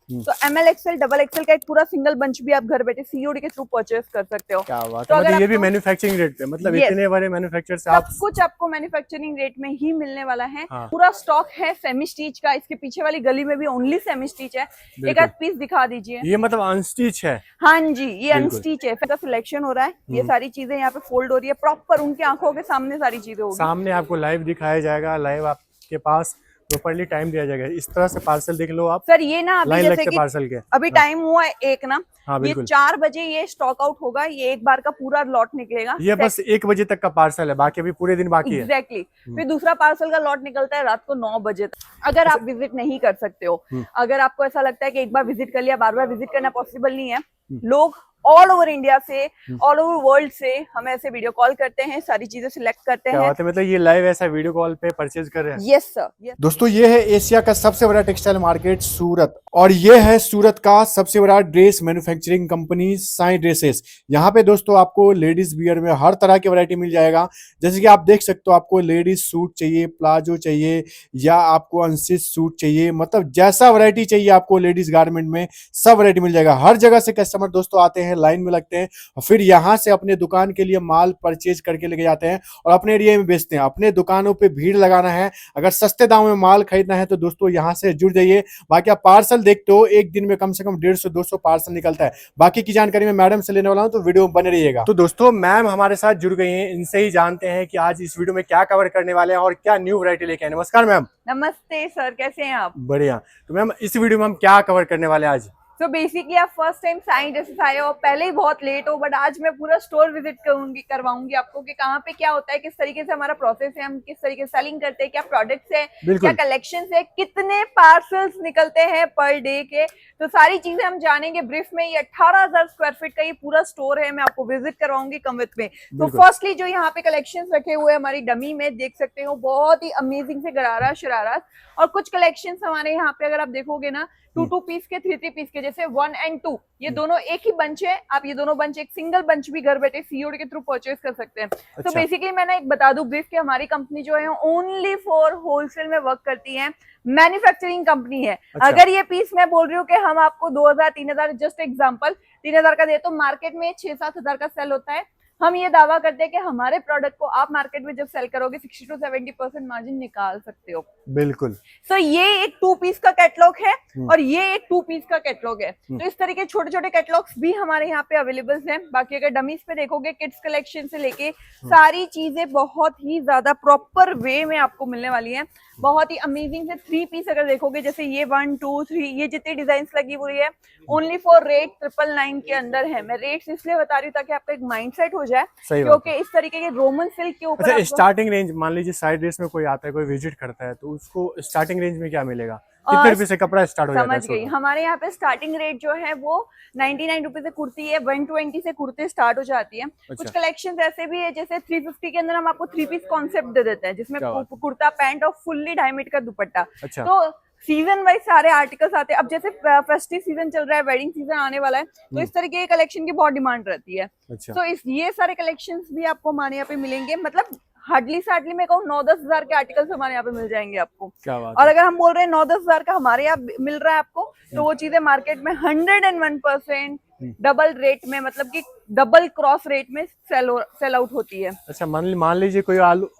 तो ML XL double XL का एक पूरा सिंगल बंच भी आप घर बैठे COD के थ्रू परचेज कर सकते हो। क्या बात तो है, अगर मतलब ये भी आपको मैन्युफैक्चरिंग रेट पे, मतलब Yes, इतने बड़े मैन्युफैक्चर से सब आप। कुछ आपको मैन्युफैक्चरिंग रेट में ही मिलने वाला है। हाँ। पूरा स्टॉक है सेमी स्टिच का, इसके पीछे वाली गली में भी ओनली सेमी स्टिच है। एक आध बिल्कुल, पीस दिखा दीजिए। ये मतलब अनस्टिच है। हाँ जी, ये बिल्कुल। अनस्टिच है, फिर सिलेक्शन हो रहा है, ये सारी चीजें यहाँ पे फोल्ड हो रही है, प्रॉपर उनकी आंखों के सामने सारी चीजें होगी। सामने आपको लाइव दिखाया जाएगा, लाइव आपके पास प्रॉपर्ली टाइम दिया जाएगा। इस तरह से पार्सल देख लो आप, सर ये ना अभी लाइन जैसे लगते कि पार्सल के। अभी हाँ, टाइम हुआ है एक ना, हाँ ये बिल्कुल। 4 बजे ये स्टॉक आउट होगा, ये एक बार का पूरा लॉट निकलेगा। ये बस 1 बजे तक का पार्सल है, बाकी अभी पूरे दिन बाकी है। एग्जैक्टली फिर दूसरा पार्सल का लॉट निकलता है रात को 9 बजे तक। अगर अच्छा। आप विजिट नहीं कर सकते हो, अगर आपको ऐसा लगता है कि एक बार विजिट कर लिया, बार बार विजिट करना पॉसिबल नहीं है, लोग ऑल ओवर इंडिया से, ऑल ओवर वर्ल्ड से हमें ऐसे वीडियो कॉल करते हैं, सारी चीजें सिलेक्ट करते क्या हैं। बात है, मतलब ये लाइव ऐसा वीडियो कॉल पे परचेज कर रहे हैं। Yes sir, yes. दोस्तों ये है एशिया का सबसे बड़ा टेक्सटाइल मार्केट सूरत, और ये है सूरत का सबसे बड़ा dress manufacturing company Sai dresses. यहाँ पे दोस्तों आपको लेडीज वियर में हर तरह की वैरायटी मिल जाएगा। जैसे कि आप देख सकते हो, आपको लेडीज सूट चाहिए, प्लाजो चाहिए, या आपको अनस्टिच सूट चाहिए, मतलब जैसा वैरायटी चाहिए आपको लेडीज गारमेंट में सब वैरायटी मिल जाएगा। हर जगह से कस्टमर दोस्तों आते हैं, लाइन में लगते हैं, और फिर यहाँ से अपने दुकान के लिए माल परचेज करके लेके जाते हैं और अपने एरिया में बेचते हैं। अपने दुकानों पे भीड़ लगाना है, अगर सस्ते दाम में माल खरीदना है तो दोस्तों यहाँ से जुड़ जाइए। बाकी आप पार्सल देखते हो, एक दिन में कम से कम 150-200 पार्सल निकलता है। बाकी की जानकारी मैं मैडम से लेने वाला हूँ, तो वीडियो में बने रहिएगा। तो दोस्तों मैम हमारे साथ जुड़ गई हैं, इनसे ही जानते हैं कि आज इस वीडियो में क्या कवर करने वाले हैं और क्या न्यू वैरायटी लेके आए। नमस्कार मैम। नमस्ते सर, कैसे हैं आप? बढ़िया। तो मैम इस वीडियो में हम क्या कवर करने वाले हैं आज? तो बेसिकली आप फर्स्ट टाइम साई ड्रेसेस आए हो, पहले ही बहुत लेट हो, बट आज मैं पूरा स्टोर विजिट करवाऊंगी आपको कि कहाँ पे क्या होता है, किस तरीके से हमारा प्रोसेस है, हम किस तरीके से सेलिंग करते हैं, क्या प्रोडक्ट्स है, क्या कलेक्शंस है, कितने पार्सल्स निकलते हैं पर डे के। तो सारी चीजें हम जानेंगे ब्रीफ में। ये 18,000 स्क्वायर फीट का ये पूरा स्टोर है, मैं आपको विजिट करवाऊंगी कम विथ में। तो फर्स्टली जो यहाँ पे कलेक्शंस रखे हुए हमारी डमी में देख सकते हो, बहुत ही अमेजिंग से गरारा शरारा, और कुछ कलेक्शंस हमारे यहाँ पे अगर आप देखोगे ना, 2 पीस के, 3 पीस के, जैसे 1 and 2, ये दोनों एक ही बंच है। आप ये दोनों बंच, एक सिंगल बंच भी घर बैठे COD के थ्रू परचेज कर सकते हैं। तो बेसिकली मैं ना एक बता दूं ब्रीफ कि हमारी कंपनी जो है ओनली फॉर होलसेल में वर्क करती है, मैन्युफैक्चरिंग कंपनी है। अगर ये पीस मैं बोल रही हूँ कि हम आपको 2,000-3,000, जस्ट एग्जांपल 3,000 का दे, तो मार्केट में 6-7 हजार का सेल होता है। हम ये दावा करते हैं कि हमारे प्रोडक्ट को आप मार्केट में जब सेल करोगे 60-70% मार्जिन निकाल सकते हो। बिल्कुल। सो ये एक 2 पीस का कैटलॉग है और ये एक 2 पीस का कैटलॉग है। तो इस तरीके छोटे छोटे कैटलॉग्स भी हमारे यहाँ पे अवेलेबल हैं। बाकी अगर डमीज पे देखोगे, किड्स कलेक्शन से लेके सारी चीजें बहुत ही ज्यादा प्रॉपर वे में आपको मिलने वाली हैं। बहुत ही अमेजिंग से 3 पीस अगर देखोगे, जैसे ये 1, 2, 3, ये जितनी डिजाइन लगी हुई है ओनली फॉर रेट 999 के अंदर है। मैं रेट्स इसलिए बता रही हूँ ताकि आपका एक माइंडसेट हो जाए, क्योंकि इस तरीके के रोमन सिल्क के ऊपर। अच्छा, स्टार्टिंग रेंज मान लीजिए साइड ड्रेस में कोई आता है, कोई विजिट करता है, तो उसको स्टार्टिंग रेंज में क्या मिलेगा? कितने रुपए से कपड़ा स्टार्ट हो जाता है? समझ गई। हमारे यहाँ पे स्टार्टिंग रेट जो है वो 99 रुपए से कुर्ती है, 120 से कुर्ते स्टार्ट हो जाती है। कुछ कलेक्शंस ऐसे भी है, जैसे 350 के अंदर हम आपको 3 पीस कॉन्सेप्ट दे देते हैं, जिसमें कुर्ता पैंट और फुल्ली 2.5 मीटर का दुपट्टा। तो सीजन वाइज सारे आर्टिकल्स आते हैं। अब जैसे फेस्टिव सीजन चल रहा है, वेडिंग सीजन आने वाला है, तो इस तरीके के कलेक्शन की बहुत डिमांड रहती है। तो ये सारे कलेक्शंस भी आपको हमारे यहाँ पे मिलेंगे। मतलब हार्डली से हार्डली मैं कहूँ 9-10 हजार के आर्टिकल्स हमारे यहाँ पे मिल जाएंगे आपको। और अगर हम बोल रहे हैं 9-10 हजार का हमारे यहाँ मिल रहा है आपको, तो वो चीजें मार्केट में 101% डबल रेट में, मतलब कि डबल क्रॉस रेट में सेल आउट होती है। अच्छा, मान लीजिए कोई आलू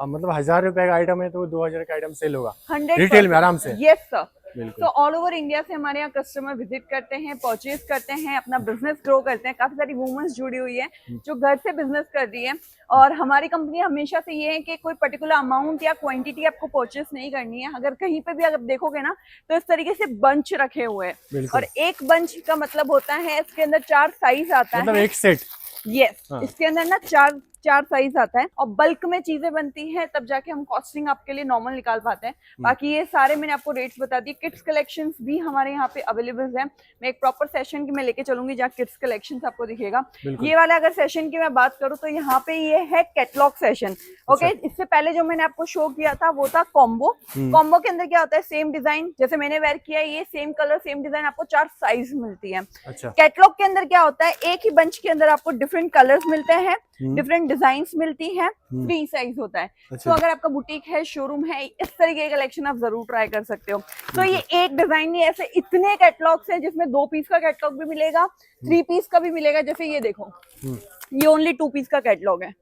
मतलब 1,000 रुपए का आइटम है, तो 2,000 का आइटम सेल होगा 100% रिटेल में आराम से। Yes sir. तो ऑल ओवर इंडिया से हमारे यहाँ कस्टमर विजिट करते हैं, परचेज करते हैं, अपना बिजनेस ग्रो करते हैं। काफी सारी वुमेन्स जुड़ी हुई है जो घर से बिजनेस कर रही है। और हमारी कंपनी हमेशा से ये है कि कोई पर्टिकुलर अमाउंट या क्वांटिटी आपको परचेस नहीं करनी है। अगर कहीं पे भी अगर देखोगे ना, तो इस तरीके से बंच रखे हुए हैं, और एक बंच का मतलब होता है इसके अंदर 4 साइज आता मतलब है, एक सेट। यस इसके अंदर ना 4 साइज आता है, और बल्क में चीजें बनती हैं, तब जाके हम कॉस्टिंग आपके लिए नॉर्मल निकाल पाते हैं। बाकी ये सारे मैंने आपको रेट्स बता दिए। किड्स कलेक्शंस भी हमारे यहाँ पे अवेलेबल हैं। मैं एक प्रॉपर सेशन की मैं लेके चलूंगी जहाँ किड्स कलेक्शंस आपको दिखेगा। ये वाला अगर सेशन की मैं बात करूँ, तो यहाँ पे ये है कैटलॉग सेशन। ओके, इससे पहले जो मैंने आपको शो किया था वो था कॉम्बो। कॉम्बो के अंदर क्या होता है, सेम डिजाइन जैसे मैंने वेयर किया है, ये सेम कलर सेम डिजाइन आपको 4 साइज मिलती है। कैटलॉग के अंदर क्या होता है, एक ही बंच के अंदर आपको डिफरेंट कलर्स मिलते हैं, डिफरेंट डिजाइन्स मिलती है, फ्री साइज होता है। तो अगर आपका बुटीक है, शोरूम है, इस तरीके का कलेक्शन आप जरूर ट्राई कर सकते हो। तो ये एक डिजाइन नहीं, ऐसे इतने कैटलॉग्स हैं जिसमें 2 पीस का कैटलॉग भी मिलेगा, 3 पीस का भी मिलेगा। जैसे ये देखो, ये ओनली 2 पीस का कैटलॉग है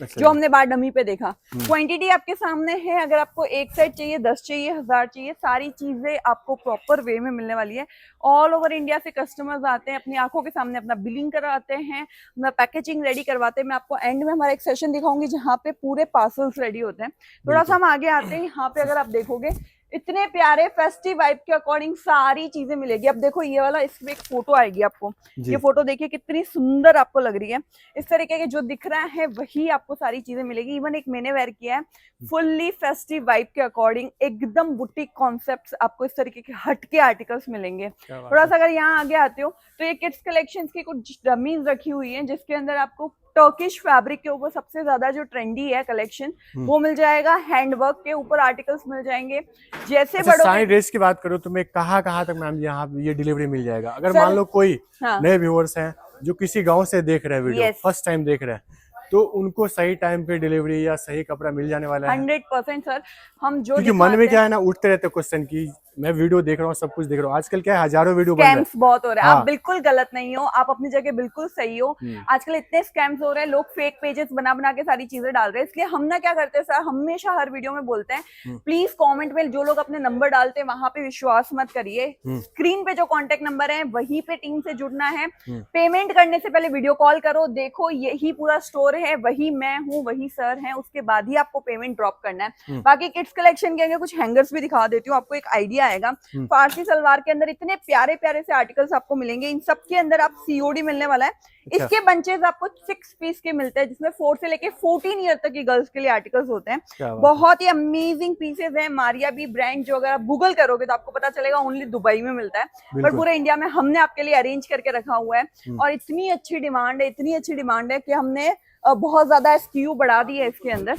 जो हमने बार डमी पे देखा। क्वांटिटी आपके सामने है, अगर आपको एक सेट चाहिए, 10 चाहिए, 1000 चाहिए, सारी चीजें आपको प्रॉपर वे में मिलने वाली है। ऑल ओवर इंडिया से कस्टमर्स आते हैं, अपनी आंखों के सामने अपना बिलिंग कराते हैं, अपना पैकेजिंग रेडी करवाते हैं। मैं आपको एंड में हमारा एक सेशन दिखाऊंगी जहाँ पे पूरे पार्सल्स रेडी होते हैं। थोड़ा सा हम आगे आते हैं, यहाँ पे अगर आप देखोगे इतने प्यारे फेस्टिव वाइब के अकॉर्डिंग सारी चीजें मिलेगी। अब देखो ये वाला, इसमें एक फोटो आएगी आपको, ये फोटो देखिए कितनी सुंदर आपको लग रही है। इस तरीके के जो दिख रहा है वही आपको सारी चीजें मिलेगी। इवन एक मैंने वेयर किया है, फुल्ली फेस्टिव वाइब के अकॉर्डिंग, एकदम बुटीक कॉन्सेप्ट्स आपको इस तरीके के हटके आर्टिकल्स मिलेंगे। थोड़ा सा अगर यहाँ आगे आते हो तो ये किड्स कलेक्शंस की कुछ डमीज रखी हुई है, जिसके अंदर आपको टर्किश फैब्रिक के ऊपर सबसे ज्यादा जो ट्रेंडी है कलेक्शन वो मिल जाएगा। हैंडवर्क के ऊपर आर्टिकल्स मिल जाएंगे। जैसे अच्छा, सारी ड्रेस की बात करो तो मैं कहाँ तक मैम यहाँ ये डिलीवरी मिल जाएगा? अगर मान लो कोई नए व्यूअर्स हैं जो किसी गांव से देख रहे हैं वीडियो, फर्स्ट टाइम देख रहे हैं, तो उनको सही टाइम पे डिलीवरी या सही कपड़ा मिल जाने वाला है? 100% सर। हम जो क्योंकि मन में क्या है ना, उठते रहते क्वेश्चन की मैं वीडियो देख रहा हूँ, सब कुछ देख रहा हूँ, आजकल क्या है, हजारों वीडियो बन रहे हैं, स्कैम्स बहुत हो रहे हैं। आप बिल्कुल गलत नहीं हो, आप अपनी जगह बिल्कुल सही हो। आजकल इतने स्कैम्स हो रहे हैं, लोग फेक पेजेस बना के सारी चीजें डाल रहे हैं। इसलिए हम ना क्या करते हैं सर, हमेशा हर वीडियो में बोलते हैं प्लीज कमेंट में जो लोग अपने नंबर डालते हैं वहां पे विश्वास मत करिए। स्क्रीन पे जो कॉन्टेक्ट नंबर है वहीं पे टीम से जुड़ना है। पेमेंट करने से पहले वीडियो कॉल करो, देखो यही पूरा स्टोर है, वही मैं हूँ, वही सर है, उसके बाद ही आपको पेमेंट ड्रॉप करना है। बाकी किड्स कलेक्शन के अंदर कुछ हैंगर्स भी दिखा देती हूँ, आपको एक आइडिया आएगा। फारसी सलवार के अंदर इतने प्यारे प्यारे से आर्टिकल्स आपको मिलेंगे। इन सब के अंदर आप सीओडी मिलने वाला है। इसके बंचेस आपको 6 पीस के मिलते हैं, जिसमें 4 से लेके 14 ईयर तक की गर्ल्स के लिए आर्टिकल्स होते हैं। बहुत ही अमेजिंग पीसेस हैं। मारिया बी ब्रांड, जो अगर आप गूगल करोगे तो आपको पता चलेगा ओनली दुबई में मिलता है, पर पूरे इंडिया में हमने आपके लिए अरेंज करके रखा हुआ है। और इतनी अच्छी डिमांड है, इतनी अच्छी डिमांड है कि हमने बहुत ज्यादा SKU बढ़ा दी है इसके अंदर।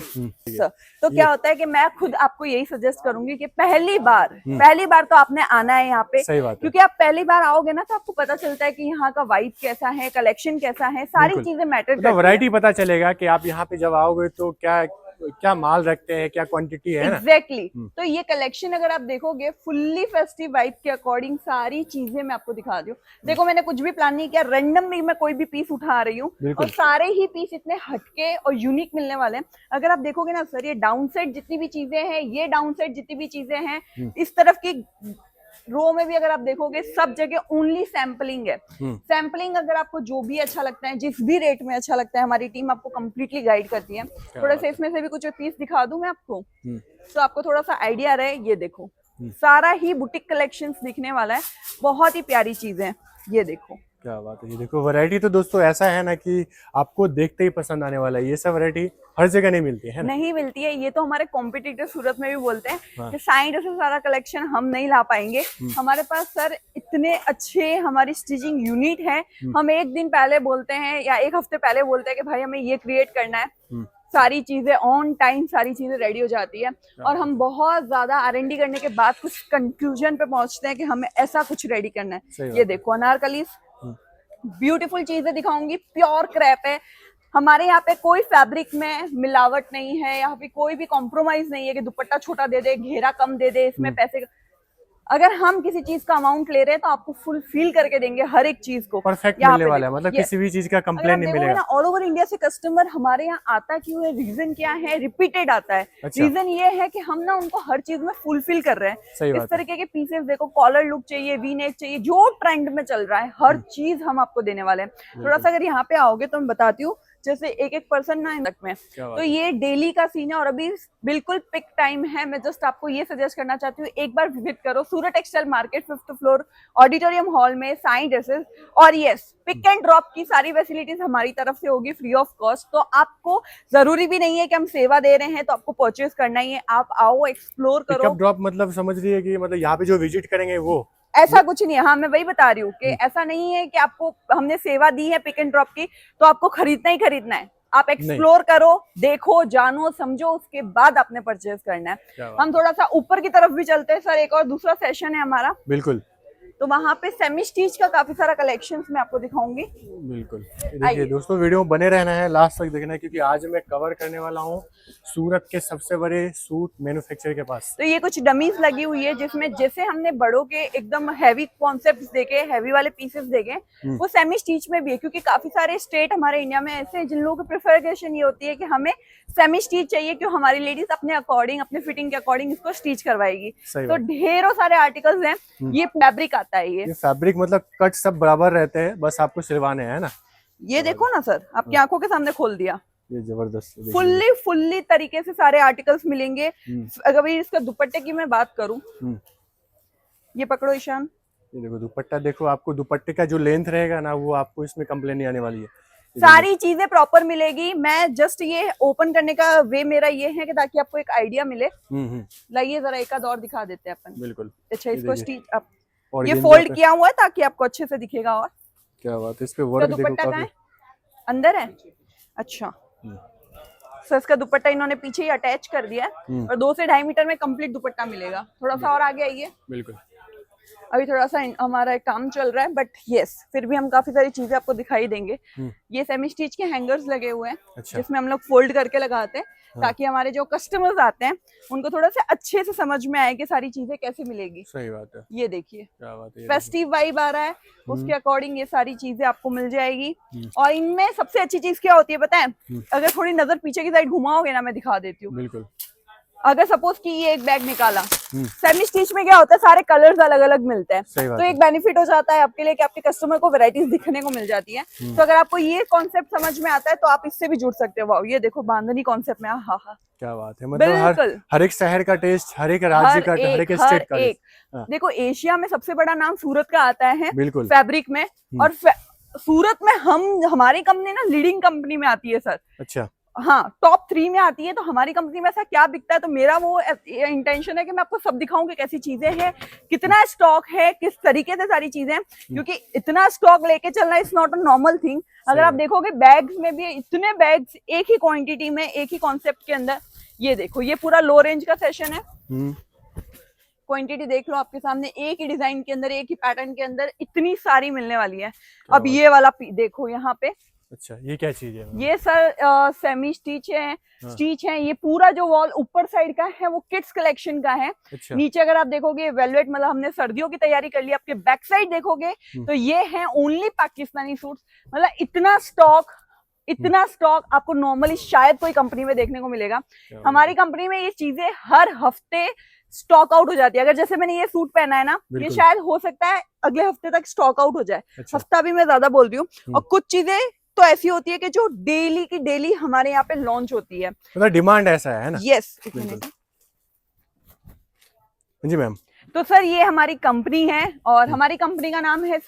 तो क्या होता है कि मैं खुद आपको यही सजेस्ट करूंगी कि पहली बार तो आपने आना है यहाँ पे, क्योंकि आप पहली बार आओगे ना तो आपको पता चलता है कि यहाँ का वाइब कैसा है, कलेक्शन कैसा है, सारी चीजें मैटर करती हैं। वैरायटी पता चलेगा कि आप यहाँ पे जब आओगे तो क्या माल रखते हैं, क्या क्वांटिटी है। एग्जैक्टली। तो ये कलेक्शन अगर आप देखोगे फुल्ली फेस्टिव वाइब के अकॉर्डिंग सारी चीजें मैं आपको दिखा दूं। देखो मैंने कुछ भी प्लान नहीं किया, रैंडम में मैं कोई भी पीस उठा रही हूँ और सारे ही पीस इतने हटके और यूनिक मिलने वाले हैं। अगर आप देखोगे ना सर, ये डाउन साइड जितनी भी चीजें हैं, ये डाउन साइड जितनी भी चीजें हैं, इस तरफ की रो में भी अगर आप देखोगे सब जगह ओनली सैम्पलिंग है। सैम्पलिंग अगर आपको जो भी अच्छा लगता है, जिस भी रेट में अच्छा लगता है, हमारी टीम आपको कंप्लीटली गाइड करती है। थोड़ा सा इसमें से भी कुछ पीस दिखा दूं मैं आपको, तो आपको थोड़ा सा आइडिया रहे। ये देखो सारा ही बुटीक कलेक्शंस दिखने वाला है, बहुत ही प्यारी चीजें। ये देखो क्या बात है। ये देखो वैरायटी तो दोस्तों ऐसा है ना कि आपको देखते ही पसंद आने वाला है। ये सब वैरायटी हर जगह नहीं मिलती है ना? नहीं मिलती है। ये तो हमारे कॉम्पिटिटर सूरत में भी बोलते हैं कि साइड से सारा कलेक्शन हम नहीं ला पाएंगे। हमारे पास सर इतने अच्छे हमारी स्टिचिंग यूनिट है। हम एक दिन पहले बोलते हैं या एक हफ्ते पहले बोलते हैं कि भाई हमें ये क्रिएट करना है, सारी चीजें ऑन टाइम सारी चीजें रेडी हो जाती है। और हम बहुत ज्यादा R&D करने के बाद कुछ कंक्लूजन पे पहुंचते हैं कि हमें ऐसा कुछ रेडी करना है। ये देखो अनारकली, ब्यूटीफुल चीजें दिखाऊंगी, प्योर क्रैप है। हमारे यहाँ पे कोई फैब्रिक में मिलावट नहीं है, यहाँ पे कोई भी कॉम्प्रोमाइज नहीं है कि दुपट्टा छोटा दे दे, घेरा कम दे दे, इसमें पैसे। अगर हम किसी चीज का अमाउंट ले रहे हैं तो आपको फुल फील करके देंगे हर एक चीज को, परफेक्ट मिलने वाला है। मतलब किसी भी चीज का कंप्लेन नहीं मिलेगा। ऑल ओवर इंडिया से कस्टमर हमारे यहाँ आता क्यों है, रीजन क्या है, रिपीटेड आता है। रीजन ये है कि हम ना उनको हर चीज में फुलफिल कर रहे हैं। इस तरीके के पीसेस देखो, कॉलर लुक चाहिए, वी नेक चाहिए, जो ट्रेंड में चल रहा है हर चीज हम आपको देने वाले हैं। थोड़ा सा अगर यहाँ पे आओगे तो मैं बताती हूँ, जैसे एक पर्सन ना तक में, तो ये डेली का सीन है और अभी बिल्कुल पिक टाइम है। मैं जस्ट आपको ये सजेस्ट करना चाहती हूँ, एक बार विजिट करो Surat textile market 5th floor auditorium hall में, साई ड्रेसेस। और यस, पिक एंड ड्रॉप की सारी फैसिलिटीज हमारी तरफ से होगी फ्री ऑफ कॉस्ट। तो आपको जरूरी भी नहीं है कि हम सेवा दे रहे हैं तो आपको परचेज करना ही है। आप आओ, एक्सप्लोर करो। पिकअप ड्रॉप मतलब समझ रही है कि मतलब यहाँ पे जो विजिट करेंगे वो ऐसा कुछ नहीं है। हाँ मैं वही बता रही हूँ कि ऐसा नहीं है कि आपको हमने सेवा दी है पिक एंड ड्रॉप की तो आपको खरीदना ही खरीदना है। आप एक्सप्लोर करो, देखो, जानो, समझो, उसके बाद आपने परचेज करना है। हम थोड़ा सा ऊपर की तरफ भी चलते हैं सर, एक और दूसरा सेशन है हमारा। बिल्कुल। तो वहां पे सेमी स्टिच का काफी सारा कलेक्शंस मैं आपको दिखाऊंगी। बिल्कुल, देखिए दोस्तों वीडियो में बने रहना है, लास्ट तक देखना है, क्योंकि आज मैं कवर करने वाला हूँ सूरत के सबसे बड़े सूट मैन्युफैक्चरर के पास। तो ये कुछ डमीज लगी हुई है जिसमें जैसे हमने बड़ों के एकदम हैवी कॉन्सेप्ट्स देखे, हैवी वाले पीसेस देखे, वो सेमी स्टिच में भी है, क्योंकि काफी सारे स्टेट हमारे इंडिया में ऐसे हैं जिन लोगों की प्रेफरेशन ये होती है कि हमें सेमी स्टिच चाहिए, क्यों हमारी लेडीज अपने अकॉर्डिंग, अपने फिटिंग के अकॉर्डिंग इसको स्टिच करवाएगी। तो ढेरों सारे आर्टिकल्स हैं। ये फैब्रिक आता है, ये फैब्रिक मतलब कट सब बराबर रहते हैं, बस आपको सिलवाने हैं ना। ये देखो ना सर, आपकी आंखों के सामने खोल दिया, ये जबरदस्त फुल्ली तरीके से सारे आर्टिकल्स मिलेंगे। अगर भाई इसका दुपट्टे की मैं बात करूं, ये पकड़ो ईशान, ये देखो दुपट्टा, देखो आपको दुपट्टे का जो लेंथ रहेगा ना वो आपको इसमें कंप्लेन नहीं आने वाली है, सारी चीजें प्रॉपर मिलेगी। मैं जस्ट ये ओपन करने का वे मेरा ये है कि ताकि आपको एक आइडिया मिले। लाइए जरा एक आध और दिखा देते हैं अपन। बिल्कुल। अच्छा, इसको स्टिच अप, ये फोल्ड किया हुआ है ताकि आपको अच्छे से दिखेगा। और क्या बात है, इस पे वर्क देखो, दुपट्टा कहाँ है, अंदर है। अच्छा, तो इसका दुपट्टा इन्होंने पीछे ही अटैच कर दिया है और 2 से 2.5 मीटर में कंप्लीट दुपट्टा मिलेगा। थोड़ा सा और आगे आइए। बिल्कुल, अभी थोड़ा सा हमारा काम चल रहा है, बट यस फिर भी हम काफी सारी चीजें आपको दिखाई देंगे। ये सेमी स्टिच के हैंगर्स लगे हुए हैं। अच्छा। जिसमें हम लोग फोल्ड करके लगाते हैं। हाँ। ताकि हमारे जो कस्टमर्स आते हैं उनको थोड़ा सा अच्छे से समझ में आए कि सारी चीजें कैसे मिलेगी। सही बात है। ये देखिए, क्या बात है, फेस्टिव वाइब आ रहा है, उसके अकॉर्डिंग ये सारी चीजें आपको मिल जाएगी। और इनमें सबसे अच्छी चीज क्या होती है पता है, अगर थोड़ी नजर पीछे की साइड घुमाओगे ना, मैं दिखा देती हूँ। बिल्कुल। अगर सपोज कि ये एक बैग निकाला, सेमी स्टिच में क्या होता है, सारे कलर्स अलग अलग मिलते हैं, तो एक बेनिफिट हो जाता है आपके लिए कि आपके कस्टमर को वैरायटीज दिखने को मिल जाती है। तो अगर आपको ये कॉन्सेप्ट समझ में आता है तो आप इससे भी जुड़ सकते हो। वाओ, ये देखो बांधनी कॉन्सेप्ट में, हाँ हाँ क्या बात है, मतलब हर एक शहर का टेस्ट, हर एक राज्य का, हर एक स्टेट का टेस्ट। देखो एशिया में सबसे बड़ा नाम सूरत का आता है बिल्कुल फैब्रिक में, और सूरत में हमारी कंपनी ना लीडिंग कंपनी में आती है सर। अच्छा, हाँ, टॉप 3 में आती है। तो हमारी कंपनी में ऐसा क्या बिकता है, तो मेरा वो इंटेंशन है कि मैं आपको सब दिखाऊं कि कैसी चीजें हैं, कितना स्टॉक है, किस तरीके से सारी चीजें, क्योंकि इतना स्टॉक लेके चलना is not a normal thing. अगर आप देखोगे बैग्स में भी इतने बैग्स एक ही क्वांटिटी में, एक ही कॉन्सेप्ट के अंदर। ये देखो, ये पूरा लो रेंज का सेशन है। क्वांटिटी देख लो आपके सामने, एक ही डिजाइन के अंदर, एक ही पैटर्न के अंदर इतनी सारी मिलने वाली है। अब ये वाला देखो यहाँ पे। अच्छा, ये क्या चीज है? ये सर सेमी स्टिच है। हाँ। स्टिच है। ये पूरा जो वॉल ऊपर साइड का है वो किड्स कलेक्शन का है। अच्छा। नीचे अगर आप देखोगे वेलवेट, मतलब हमने सर्दियों की तैयारी कर ली। आपके बैक साइड देखोगे तो ये है ओनली पाकिस्तानी सूट्स। मतलब इतना स्टॉक आपको नॉर्मली शायद कोई कंपनी में देखने को मिलेगा। हमारी कंपनी में ये चीजें हर हफ्ते स्टॉक आउट हो जाती है। अगर जैसे मैंने ये सूट पहना है ना, ये शायद हो सकता है अगले हफ्ते तक स्टॉक आउट हो जाए। अच्छा। हफ्ता भी मैं ज्यादा बोल रही हूँ। और कुछ चीजें तो ऐसी होती है कि जो डेली की डेली हमारे यहाँ पे लॉन्च होती है। मतलब डिमांड ऐसा है ना? यस। जी मैम। तो सर ये हमारी कंपनी है और हमारी कंपनी का नाम है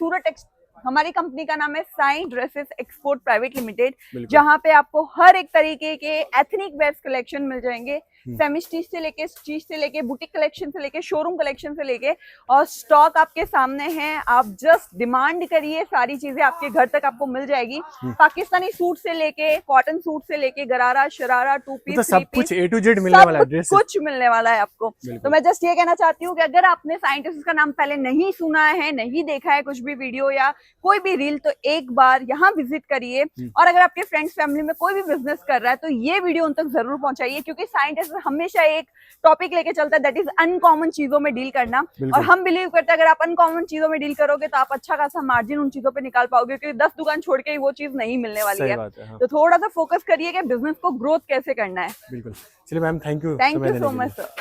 हमारी कंपनी का नाम है Sai dresses export private limited, जहां पे आपको हर एक तरीके के एथनिक वेयर कलेक्शन मिल जाएंगे। सेमी स्टिच से लेके, स्टिच से लेके, बुटीक कलेक्शन से लेके, शोरूम कलेक्शन से लेके, और स्टॉक आपके सामने है। आप जस्ट डिमांड करिए, सारी चीजें आपके घर तक आपको मिल जाएगी। पाकिस्तानी सूट से लेके, कॉटन सूट से लेके, गरारा, शरारा, टू पीस, तो सब कुछ A to Z मिलने वाला है, कुछ मिलने वाला है आपको। तो मैं जस्ट ये कहना चाहती हूँ कि अगर आपने साई ड्रेसेस का नाम पहले नहीं सुना है, नहीं देखा है कुछ भी वीडियो या कोई भी रील, तो एक बार यहाँ विजिट करिए। और अगर आपके फ्रेंड्स फैमिली में कोई भी बिजनेस कर रहा है तो ये वीडियो उन तक जरूर पहुंचाइए, क्योंकि साई ड्रेसेस हमेशा एक टॉपिक लेके चलता है, दैट इज अनकॉमन चीजों में डील करना। और हम बिलीव करते हैं अगर आप अनकॉमन चीजों में डील करोगे तो आप अच्छा खासा मार्जिन उन चीजों पे निकाल पाओगे, क्योंकि 10 दुकान छोड़ के ही वो चीज नहीं मिलने वाली है। हाँ। तो थोड़ा सा फोकस करिए कि बिजनेस को ग्रोथ कैसे करना है। बिल्कुल। चलिए ma'am, thank you so much sir.